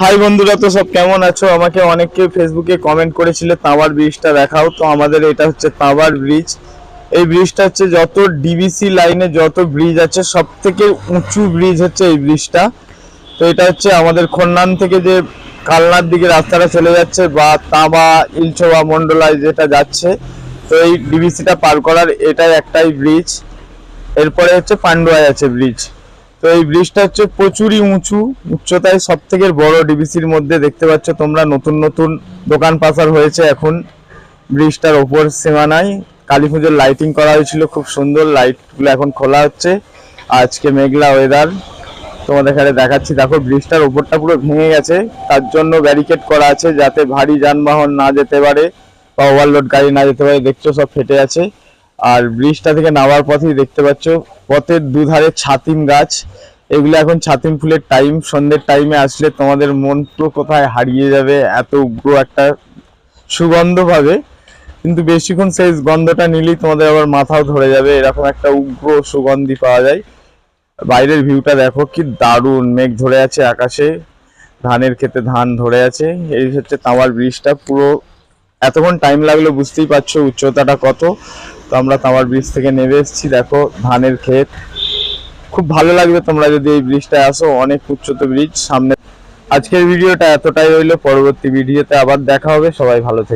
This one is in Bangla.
হাই বন্ধুরা, তো সব কেমন আছো? আমাকে অনেকে ফেসবুকে কমেন্ট করেছিল তাওয়ার ব্রিজটা দেখাও। তো আমাদের এটা হচ্ছে তাওয়ার ব্রিজ। এই ব্রিজটা হচ্ছে যত ডিবিসি লাইনে যত ব্রিজ আছে সব থেকে উঁচু ব্রিজ হচ্ছে এই ব্রিজটা। তো এটা হচ্ছে আমাদের খন্নান থেকে যে কালনার দিকে রাস্তাটা চলে যাচ্ছে বা তাবা ইলছোয়া মন্ডলায় যেটা যাচ্ছে, তো এই ডিবিসিটা পার করার এটাই একটাই ব্রিজ। এরপরে হচ্ছে পান্ডুয়ায় আছে ব্রিজ। তো এই ব্রিজটা হচ্ছে প্রচুরই উচ্চতায় সব থেকে বড় ডিবিসির মধ্যে। দেখতে পাচ্ছ তোমরা নতুন নতুন দোকান পাচার হয়েছে এখন ব্রিজটার ওপর সীমানায়। কালী পুজোর লাইটিং করা হয়েছিল, খুব সুন্দর লাইটগুলো এখন খোলা হচ্ছে। আজকে মেঘলা ওয়েদার, তোমাদের এখানে দেখাচ্ছি। দেখো ব্রিজটার ওপরটা পুরো ভেঙে গেছে, তার জন্য ব্যারিকেড করা আছে যাতে ভারী যানবাহন না যেতে পারে বা ওভারলোড গাড়ি না যেতে পারে। দেখছো সব ফেটে আছে। আর ব্রিজটা থেকে নামার পথেই দেখতে পাচ্ছ পথের দুধারে ছাতিম গাছ। এগুলো এখন ছাতিম ফুলের টাইম। সন্ধ্যের টাইমে আসলে তোমাদের মন পুরো কোথায় হারিয়ে যাবে, এত উগ্র একটা সুগন্ধ পাবে। কিন্তু বেশিক্ষণ সেই গন্ধটা নিলেই তোমাদের আবার মাথাও ধরে যাবে, এরকম একটা উগ্র সুগন্ধি পাওয়া যায়। বাইরের ভিউটা দেখো কি দারুণ, মেঘ ধরে আছে আকাশে, ধানের ক্ষেতে ধান ধরে আছে। এই হচ্ছে তাওয়ার ব্রিজটা। পুরো এতক্ষণ টাইম লাগলো, বুঝতেই পারছো উচ্চতাটা কত। তো আমরা তাওয়ার ব্রিজ থেকে নেমে এসেছি, দেখো ধানের ক্ষেত। খুব ভালো লাগবে তোমরা যদি এই ব্রিজটায় আসো, অনেক উচ্চতা ব্রিজ সামনে। আজকের ভিডিওটা এতটাই হইলো, পরবর্তী ভিডিওতে আবার দেখা হবে। সবাই ভালো থেকো।